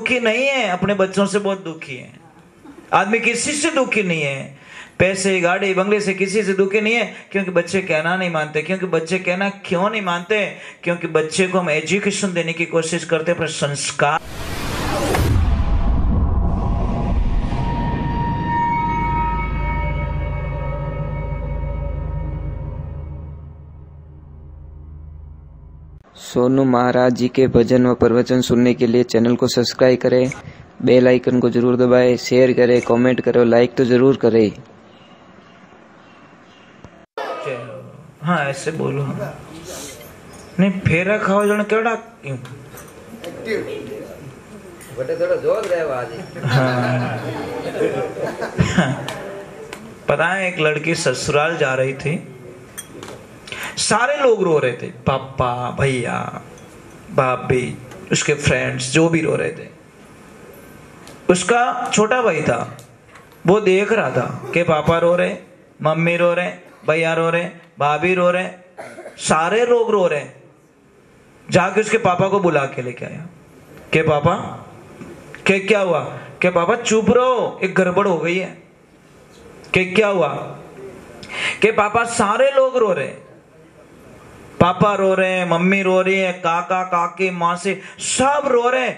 दुखी नहीं है, अपने बच्चों से बहुत दुखी है। आदमी किसी से दुखी नहीं है, पैसे गाड़ी बंगले से किसी से दुखी नहीं है, क्योंकि बच्चे कहना नहीं मानते। क्योंकि बच्चे कहना क्यों नहीं मानते? क्योंकि बच्चे को हम एजुकेशन देने की कोशिश करते हैं, पर संस्कार। सोनू महाराज जी के भजन व प्रवचन सुनने के लिए चैनल को सब्सक्राइब करें, बेल आइकन को जरूर दबाएं, शेयर करें, कमेंट करें, लाइक तो जरूर करें। हाँ ऐसे बोलो, नहीं फेरा खाओ जन केड़ा क्यों बटे थोड़ा जोर दे आज। हाँ। पता है एक लड़की ससुराल जा रही थी, सारे लोग रो रहे थे, पापा भैया भाभी उसके फ्रेंड्स जो भी रो रहे थे। उसका छोटा भाई था, वो देख रहा था कि पापा रो रहे, मम्मी रो रहे, भैया रो रहे, भाभी रो रहे, सारे लोग रो रहे। जाके उसके पापा को बुला के लेके आया कि पापा के क्या हुआ? कि पापा चुप रहो, एक गड़बड़ हो गई है। कि क्या हुआ? कि पापा सारे लोग रो रहे, पापा रो रहे हैं, मम्मी रो रही है, काका काकी माँ से सब रो रहे।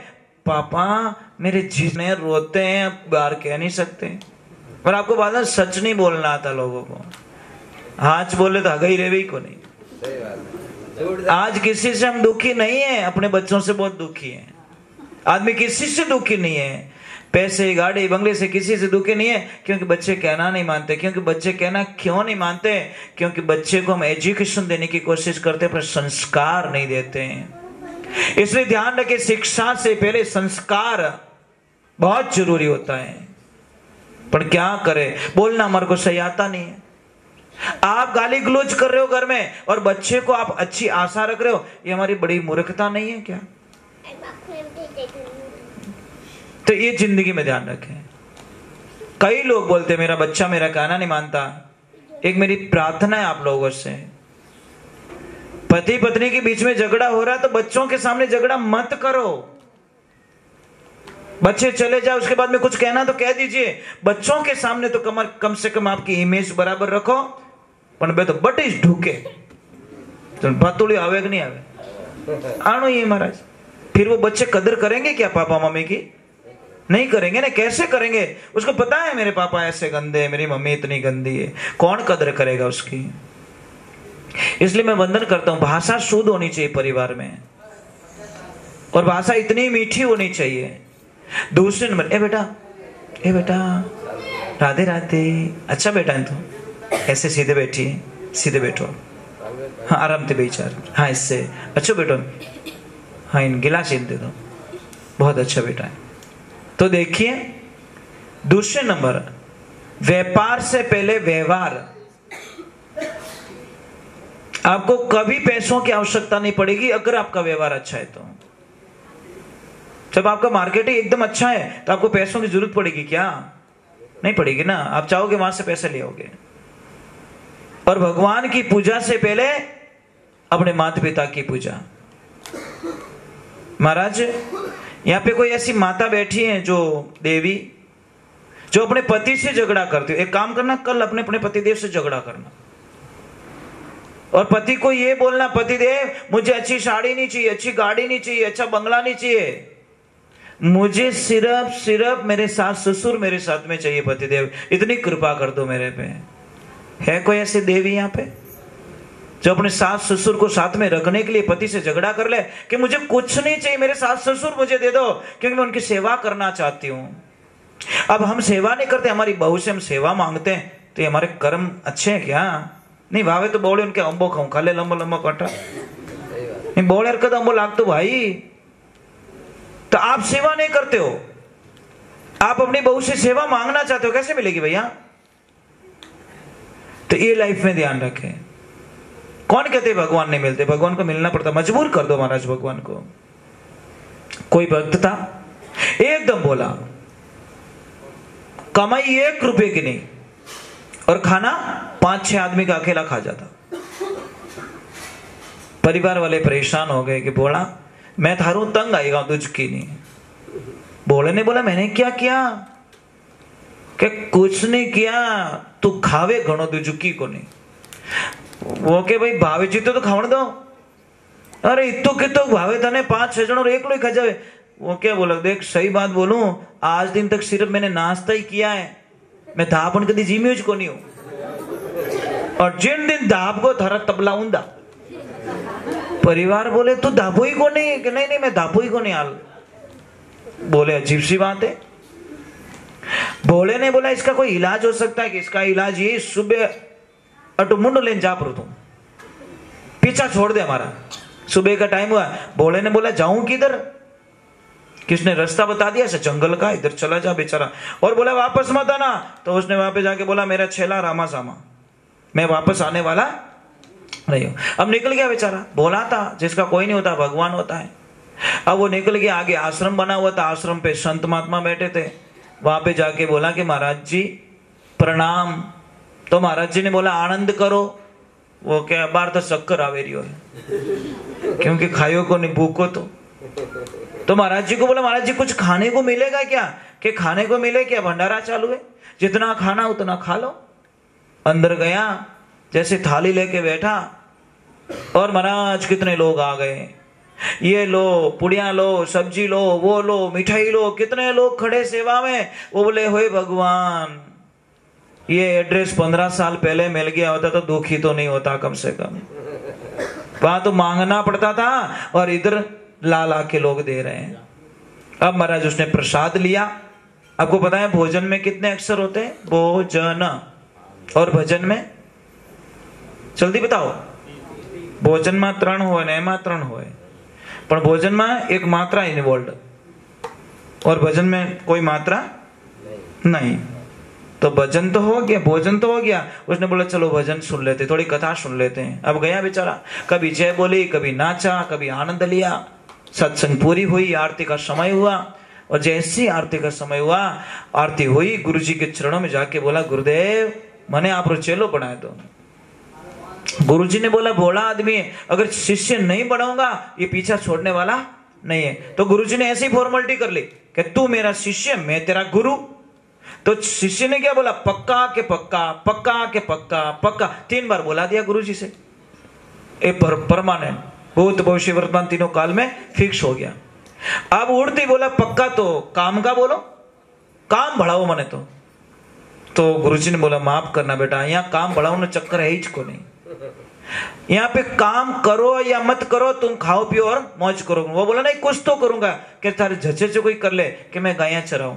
पापा मेरे जिसने रोते हैं बाहर कह नहीं सकते। पर आपको बात है, सच नहीं बोलना आता लोगों को। आज बोले तो गई रेवी को नहीं। आज किसी से हम दुखी नहीं है, अपने बच्चों से बहुत दुखी है। आदमी किसी से दुखी नहीं है, पैसे गाड़ी बंगले से किसी से दुखी नहीं है, क्योंकि बच्चे कहना नहीं मानते। क्योंकि बच्चे कहना क्यों नहीं मानते? क्योंकि बच्चे को हम एजुकेशन देने की कोशिश करते हैं, पर संस्कार नहीं देते हैं। इसलिए ध्यान रखें, शिक्षा से पहले संस्कार बहुत जरूरी होता है। पर क्या करें, बोलना हमारे को सही आता नहीं है। आप गाली गलौज कर रहे हो घर में और बच्चे को आप अच्छी आशा रख रहे हो, ये हमारी बड़ी मूर्खता नहीं है क्या? तो ये जिंदगी में ध्यान रखें। कई लोग बोलते मेरा बच्चा मेरा कहना नहीं मानता। एक मेरी प्रार्थना है आप लोगों से, पति पत्नी के बीच में झगड़ा हो रहा है तो बच्चों के सामने झगड़ा मत करो। बच्चे चले जाए उसके बाद में कुछ कहना तो कह दीजिए, बच्चों के सामने तो कम से कम आपकी इमेज बराबर रखो। पण बे तो बटिश ढूके तो बतुड़ी आवे कि नहीं आवे आनो ये महाराज। फिर वो बच्चे कदर करेंगे क्या पापा मम्मी की? नहीं करेंगे ना। कैसे करेंगे? उसको पता है मेरे पापा ऐसे गंदे है, मेरी मम्मी इतनी गंदी है, कौन कदर करेगा उसकी? इसलिए मैं वंदन करता हूं, भाषा शुद्ध होनी चाहिए परिवार में, और भाषा इतनी मीठी होनी चाहिए। दूसरे नंबर, ए बेटा राधे राधे। अच्छा बेटा है तू, ऐसे सीधे बैठिए, सीधे बैठो, हाँ आराम से बेचार, हाँ इससे अच्छा बेटो, हाँ इन गिलास इन दे दो, बहुत अच्छा बेटा है। तो देखिए दूसरे नंबर, व्यापार से पहले व्यवहार। आपको कभी पैसों की आवश्यकता नहीं पड़ेगी अगर आपका व्यवहार अच्छा है तो। जब आपका मार्केटिंग एकदम अच्छा है तो आपको पैसों की जरूरत पड़ेगी क्या? नहीं पड़ेगी ना। आप चाहोगे वहां से पैसे ले आओगे। और भगवान की पूजा से पहले अपने माता पिता की पूजा। महाराज यहाँ पे कोई ऐसी माता बैठी है जो देवी, जो अपने पति से झगड़ा करती हो। एक काम करना, कल अपने पतिदेव से झगड़ा करना और पति को ये बोलना, पतिदेव मुझे अच्छी साड़ी नहीं चाहिए, अच्छी गाड़ी नहीं चाहिए, अच्छा बंगला नहीं चाहिए, मुझे सिर्फ मेरे सास ससुर मेरे साथ में चाहिए। पतिदेव इतनी कृपा कर दो मेरे पे। है कोई ऐसी देवी यहाँ पे जो अपने सास ससुर को साथ में रखने के लिए पति से झगड़ा कर ले कि मुझे कुछ नहीं चाहिए, मेरे सास ससुर मुझे दे दो क्योंकि मैं उनकी सेवा करना चाहती हूँ। अब हम सेवा नहीं करते, हमारी बहू से हम सेवा मांगते हैं, तो ये हमारे कर्म अच्छे हैं क्या? नहीं भावे तो बोले उनके अंबो खाऊं, खा ले लंबा लंबा काटा, नहीं बोले हरकत अंबो लाग तो भाई। तो आप सेवा नहीं करते हो, आप अपनी बहू से सेवा मांगना चाहते हो, कैसे मिलेगी भैया? तो ये लाइफ में ध्यान रखें। कौन कहते भगवान नहीं मिलते? भगवान को मिलना पड़ता, मजबूर कर दो महाराज भगवान को। कोई भक्त था एकदम बोला, कमाई 1 रुपए की नहीं और खाना 5-6 आदमी का अकेला खा जाता। परिवार वाले परेशान हो गए कि बोला मैं थारू तंग आएगा तुझ की नहीं। भोले ने बोला मैंने क्या किया? कि कुछ नहीं किया, तू खावे घणो दू झुकी को नहीं। वो के भाई भावे जीतो तो खावण दो। अरे इतो कितो भावे तने 5-6 जन और एक लोग खा जावे। वो क्या बोला, देख सही बात बोलूं, आज दिन तक सिर्फ मैंने नाश्ता ही किया है, मैं धापन कभी जीम्यूज को नहीं हूं। और जिन दिन धाप को थारा तबला ऊंदा। परिवार बोले तू धापो ही को नहीं? कि नहीं नहीं मैं धापो ही को नहीं हाल। बोले अजीब सी बात है। भोले ने बोला इसका कोई इलाज हो सकता है कि? इसका इलाज ये, सुबह अटू मुंड लेन जा पर तू पीछा छोड़ दे हमारा। सुबह का टाइम हुआ, भोले ने बोला जाऊं किधर? किसने रास्ता बता दिया? ऐसे जंगल का, इधर चला जा बेचारा। और बोला वापस मत आना। तो उसने वहां पे जाके बोला मेरा छेला रामा सामा, मैं वापस आने वाला नहीं हूं। अब निकल गया बेचारा। बोला था जिसका कोई नहीं होता भगवान होता है। अब वो निकल गया, आगे आश्रम बना हुआ था, आश्रम पे संत महात्मा बैठे थे। वहां पे जाके बोला कि महाराज जी प्रणाम। तो महाराज जी ने बोला आनंद करो। वो क्या बार तो शक्कर आवेरी हो है, क्योंकि खायो को नहीं भूखो। तो महाराज जी को बोला महाराज जी कुछ खाने को मिलेगा क्या? कि खाने को मिले क्या? भंडारा चालू है, जितना खाना उतना खा लो। अंदर गया, जैसे थाली लेके बैठा, और महाराज कितने लोग आ गए। ये लो पुड़िया लो, सब्जी लो, वो लो, मिठाई लो, कितने लोग खड़े सेवा में। वो बोले होए भगवान, ये एड्रेस 15 साल पहले मिल गया होता तो दुखी तो नहीं होता कम से कम। वहां तो मांगना पड़ता था और इधर ला के लोग दे रहे हैं। अब महाराज उसने प्रसाद लिया। आपको पता है भोजन में कितने अक्षर होते हैं? भोजन। और भजन में जल्दी बताओ। भोजन में 3 हो ने एमा 3 हो, पर भोजन में एक मात्रा इन्वॉल्व और भजन में कोई मात्रा नहीं। तो भजन तो हो गया, भोजन तो हो गया। उसने बोला चलो भजन सुन लेते, थोड़ी कथा सुन लेते हैं। अब गया बेचारा, कभी जय बोली, कभी नाचा, कभी आनंद लिया। सत्संग पूरी हुई, आरती का समय हुआ। और जैसी आरती का समय हुआ, आरती हुई, गुरुजी के चरणों में जाके बोला गुरुदेव मने आप चेलो बनाए दो। गुरुजी ने बोला भोला आदमी है, अगर शिष्य नहीं बनाऊंगा ये पीछा छोड़ने वाला नहीं है। तो गुरुजी ने ऐसी फॉर्मेलिटी कर ली कि तू मेरा शिष्य, मैं तेरा गुरु। तो शिष्य ने क्या बोला? पक्का के पक्का, पक्का के पक्का, पक्का 3 बार बोला दिया गुरुजी से। ए परमानेंट, भूत भविष्य वर्तमान तीनों काल में फिक्स हो गया। अब उड़ती बोला पक्का, तो काम का बोलो, काम बढ़ाओ मने। तो गुरुजी ने बोला माफ करना बेटा, यहाँ काम बढ़ाओ ना चक्कर है ही को नहीं। यहाँ पे काम करो या मत करो, तुम खाओ पियो और मौज करो। वो बोला नहीं कुछ तो करूंगा। कि तारे झचे से कोई कर ले कि मैं गायें चराऊं।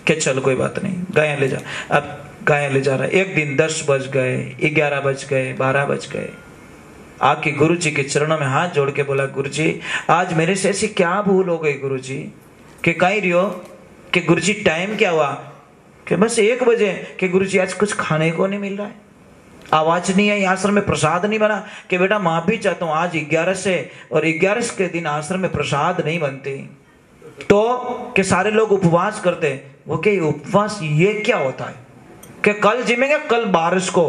कि चल कोई बात नहीं, गायें ले जा। अब गायें ले जा रहा है। एक दिन 10 बज गए, 11 बज गए, 12 बज गए। आके गुरुजी के चरणों में हाथ जोड़ के बोला गुरुजी आज मेरे से ऐसी क्या भूल हो गई गुरुजी? कि कहीं रियो? कि गुरुजी टाइम क्या हुआ? कि बस 1 बजे। कि गुरुजी आज कुछ खाने को नहीं मिल रहा है, आवाज नहीं आई, आश्रम में प्रसाद नहीं बना। कि बेटा माफी चाहता हूं, आज 11 से और 11 के दिन आश्रम में प्रसाद नहीं बनती। तो कि सारे लोग उपवास करते। वो के उपवास ये क्या होता है? कि कल जिमेंगे, कल बारिश को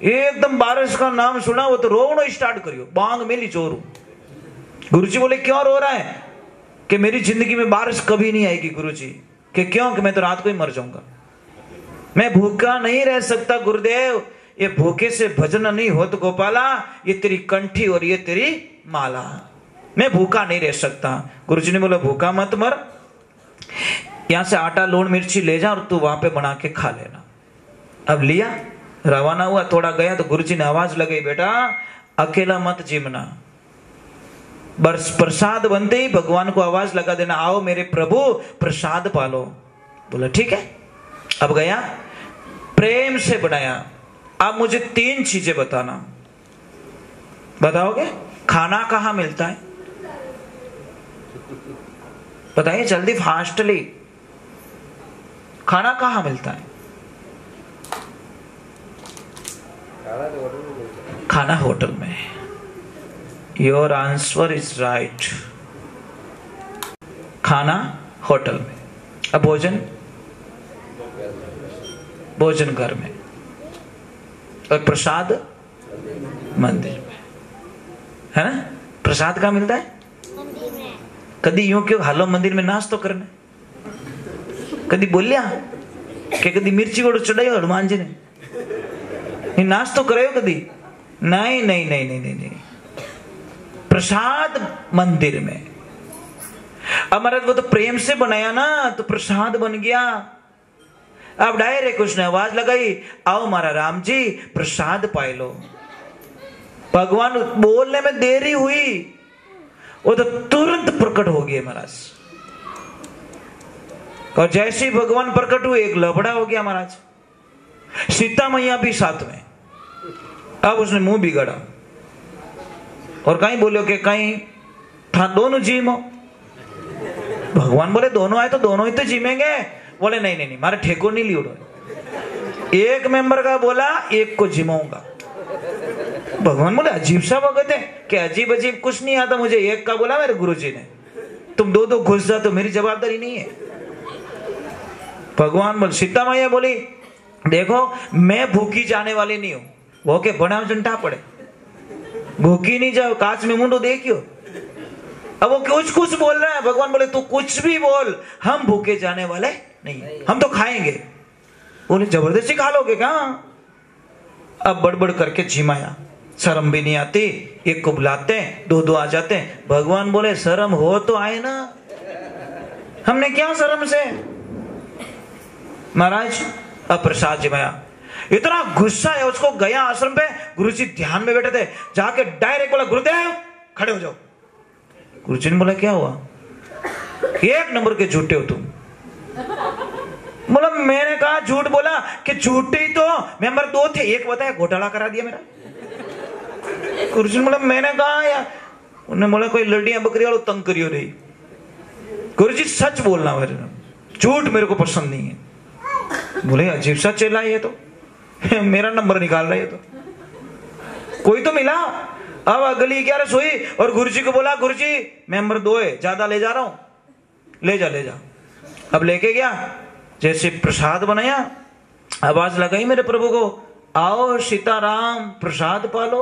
एकदम बारिश का नाम सुना वो तो रोना स्टार्ट करियो, बांग मिली चोरू। गुरुजी बोले क्यों रो रहा है? कि मेरी जिंदगी में बारिश कभी नहीं आएगी गुरुजी। कि क्यों? कि मैं तो रात को ही मर जाऊंगा, मैं भूखा नहीं रह सकता गुरुदेव। ये भूखे से भजन नहीं हो तो गोपाला, ये तेरी कंठी और ये तेरी माला, मैं भूखा नहीं रह सकता। गुरुजी ने बोला भूखा मत मर, यहां से आटा लूण मिर्ची ले जा और तू वहां पे बना के खा लेना। अब लिया, रवाना हुआ। थोड़ा गया तो गुरुजी ने आवाज लगाई बेटा अकेला मत जिमना, बस प्रसाद बनते ही भगवान को आवाज लगा देना आओ मेरे प्रभु प्रसाद पालो। बोला ठीक है। अब गया, प्रेम से बनाया। अब मुझे 3 चीजें बताना, बताओगे? खाना कहां मिलता है? बताइए जल्दी फास्टली, खाना कहां मिलता है? खाना होटल में। योर आंसर इज राइट, खाना होटल में। अब भोजन, भोजन घर में, और प्रसाद मंदिर में, है ना? प्रसाद कहाँ मिलता है? कभी यूं क्यों हालो मंदिर में नाश तो करना, कदी बोलिया के कदी मिर्ची वड़ो चढ़ायो हनुमान जी ने नाश्तो करायो कदी? नहीं नहीं नहीं नहीं नहीं, नहीं। प्रसाद मंदिर में। अब महाराज वो तो प्रेम से बनाया ना, तो प्रसाद बन गया। अब डायरेक्ट उसने आवाज लगाई, आओ मारा राम जी प्रसाद पाए लो। भगवान बोलने में देरी हुई, वो तो तुरंत प्रकट हो गए महाराज। और जैसे ही भगवान प्रकट हुए एक लफड़ा हो गया महाराज। सीता मैया भी साथ में। अब उसने मुंह बिगाड़ा और कहीं बोलो कि कहीं था दोनों जीमो। भगवान बोले दोनों आए तो दोनों ही तो जीमेंगे। बोले नहीं नहीं नहीं, मारे ठेको नहीं लियो। एक मेंबर का बोला एक को जिमाऊंगा। भगवान बोले अजीब सा वक्त है कि अजीब अजीब कुछ नहीं आता मुझे। एक का बोला मेरे गुरुजी ने, तुम दो दो घुस जाते तो मेरी जवाबदारी नहीं है। भगवान बोले, सीता मैया बोली देखो मैं भूखी जाने वाली नहीं हूं। वो के बना जंटा पड़े, भूखी नहीं जाओ, कांच में मुंडो देखियो। अब वो कुछ कुछ बोल रहा है। भगवान बोले तू कुछ भी बोल, हम भूखे जाने वाले नहीं, हम तो खाएंगे। बोले जबरदस्ती खा लोगे क्या? अब बड़बड़ करके झिमाया, शर्म भी नहीं आती। एक को बुलाते हैं, दो दो आ जाते हैं। भगवान बोले शर्म हो तो आए ना, हमने क्या शर्म से। महाराज अब प्रसाद जिमाया, इतना गुस्सा है उसको। गया आश्रम पे, गुरुजी ध्यान में बैठे थे, जाके डायरेक्ट बोला गुरुदेव खड़े हो जाओ। गुरुजी ने बोला क्या हुआ? एक नंबर के झूठे हो तुम। बोला मैंने कहा झूठ बोला कि झूठे ही तो मेंबर दो थे, एक बताया घोटाला करा दिया मेरा। गुरुजी ने बोला मैंने कहा यार। उन्होंने बोला कोई लड़ियां बकरी वालों तंग करियो नहीं। गुरुजी सच बोलना, मेरे झूठ मेरे को पसंद नहीं है। बोले अजीब सा चेला ये तो मेरा नंबर निकाल रहा है तो। कोई तो मिला। अब अगली 11 सोई और गुरुजी को बोला गुरुजी मेंबर 2 है, ज्यादा ले जा रहा हूं, ले जा ले जा। अब लेके गया, जैसे प्रसाद बनाया, आवाज लगाई मेरे प्रभु को, आओ सीताराम प्रसाद पालो।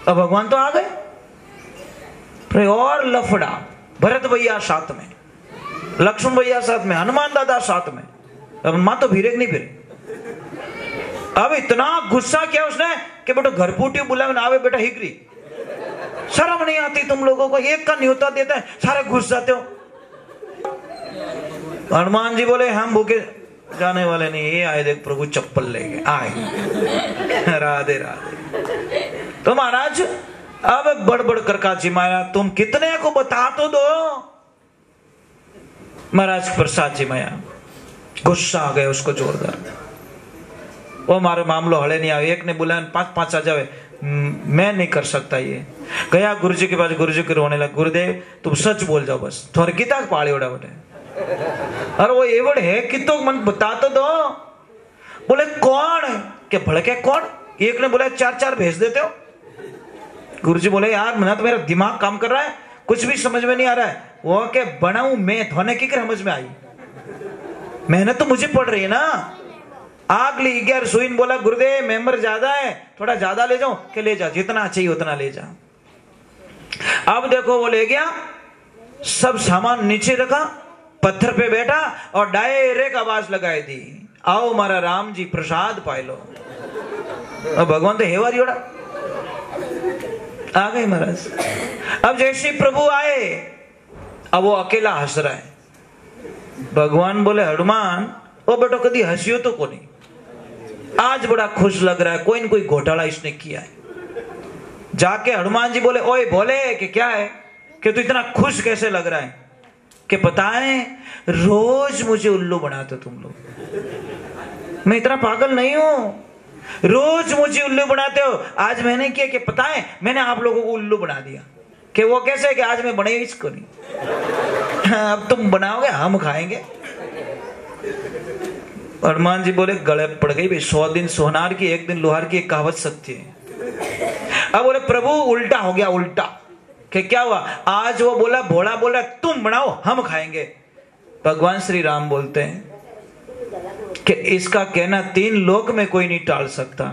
अब भगवान तो आ गए। और लफड़ा, भरत भैया साथ में, लक्ष्मण भैया साथ में, हनुमान दादा साथ में। अब मां तो भीरे नहीं फिर। अब इतना गुस्सा किया उसने कि बेटा घर पूटी बुला ना आवे बेटा हिकरी, शर्म नहीं आती तुम लोगों को? एक का न्योता देता है, सारे घुस जाते हो। हनुमान जी बोले हम भूखे जाने वाले नहीं, ये आए देख प्रभु चप्पल लेके आए। राधे राधे। तो महाराज अब बड़बड़ करका जिमाया, तुम कितने को बता तो दो। महाराज प्रसाद जिमाया, गुस्सा आ गया उसको जोरदार। वो हमारे मामलो हले नहीं आए। एक ने बुलाया 5-5 आ जावे, मैं नहीं कर सकता ये। गया गुरुजी के पास, गुरुजी को रोने लगा, गुरुदेव तुम सच बोल जाओ बस, थोड़े किता पाले उड़ा बटे। अरे वो एवड़ है कि तो मन बता तो दो। बोले कौन के भड़के कौन? एक ने बोला 4-4 भेज देते हो। गुरुजी बोले यार मना तो मेरा दिमाग काम कर रहा है, कुछ भी समझ में नहीं आ रहा है। वो के बनाऊं मैं, धोने की समझ में आई, मेहनत तो मुझे पड़ रही है ना। आगली 11 सुइन बोला गुरुदेव मेंबर ज्यादा है, थोड़ा ज्यादा ले जाओ। के ले जा, जितना चाहिए उतना ले जा। अब देखो वो ले गया, सब सामान नीचे रखा, पत्थर पे बैठा और डायरेक्ट आवाज लगाई दी, आओ मारा राम जी प्रसाद पाए लो। अब भगवान तो हेवारी उड़ा आ गए महाराज। अब जैसे प्रभु आए, अब वो अकेला हंस रहा है। भगवान बोले हनुमान ओ बेटो कभी हंसियो तो को नहीं, आज बड़ा खुश लग रहा है, कोई न कोई घोटाला इसने किया है। जाके हनुमान जी बोले ओए बोले कि क्या है कि तू इतना खुश कैसे लग रहा है? कि पता है रोज मुझे उल्लू बनाते तुम लोग, मैं इतना पागल नहीं हूं, रोज मुझे उल्लू बनाते हो। आज मैंने किया कि पता है मैंने आप लोगों को उल्लू बना दिया। कि वो कैसे कि आज मैं बने इसको नहीं, अब तुम बनाओगे हम खाएंगे। हनुमान जी बोले गले पड़ गई भाई, 100 दिन सोनार की 1 दिन लोहार की, एक कहावत सत्य है। अब बोले प्रभु उल्टा हो गया, उल्टा। कि क्या हुआ? आज वो बोला भोला बोला तुम बनाओ हम खाएंगे। भगवान श्री राम बोलते हैं कि इसका कहना 3 लोक में कोई नहीं टाल सकता,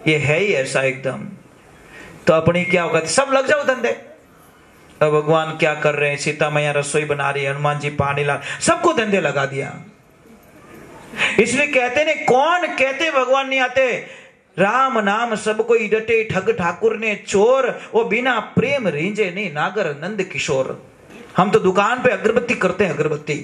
ये है ही ऐसा एकदम। तो अपनी क्या होगा, सब लग जाओ धंधे। अब भगवान क्या कर रहे हैं, सीता मैया रसोई बना रही है, हनुमान जी पानी ला, सबको धंधे लगा दिया। इसलिए कहते ने, कौन कहते भगवान नहीं आते, राम नाम सब कोई डटे, ठग ठाकुर ने चोर, वो बिना प्रेम रींजे नहीं नागर नंद किशोर। हम तो दुकान पे अगरबत्ती करते हैं, अगरबत्ती।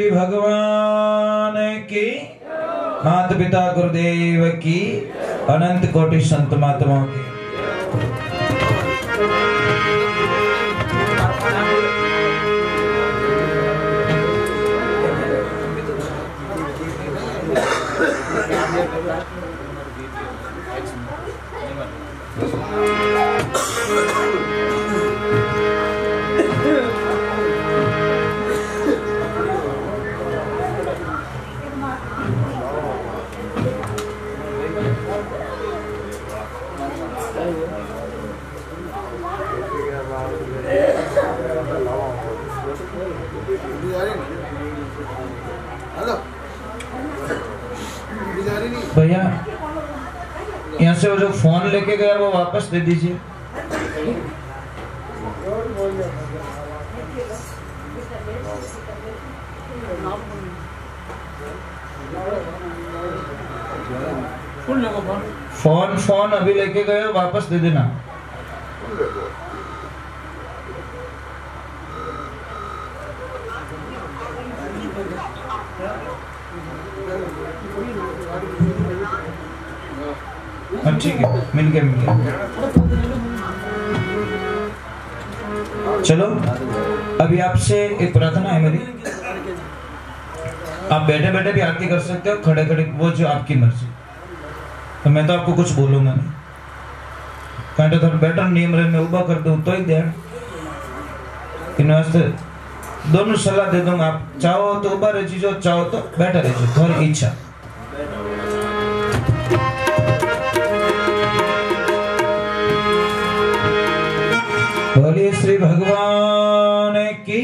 श्री भगवान की, माता पिता गुरुदेव की, अनंत कोटि संत महात्माओं की। भैया यहाँ से वो जो फोन लेके गया वो वापस दे दीजिए। फोन अभी लेके गए वापस दे देना। ठीक है, मिल गया। चलो अभी आपसे एक प्रार्थना है मेरी। आप बैठे बैठे भी आरती कर सकते हो, खड़े खड़े, वो जो आपकी मर्जी। तो मैं तो आपको कुछ बोलूंगा नहीं, कहते तो बेटर नीम रे में उबा कर दूं तो ही दे। इन वास्ते दोनों सलाह दे दूंगा। आप चाहो तो उबा रह जीजो, चाहो तो बैठा रह जीजो, थोड़ी इच्छा। बोलिए श्री भगवान की,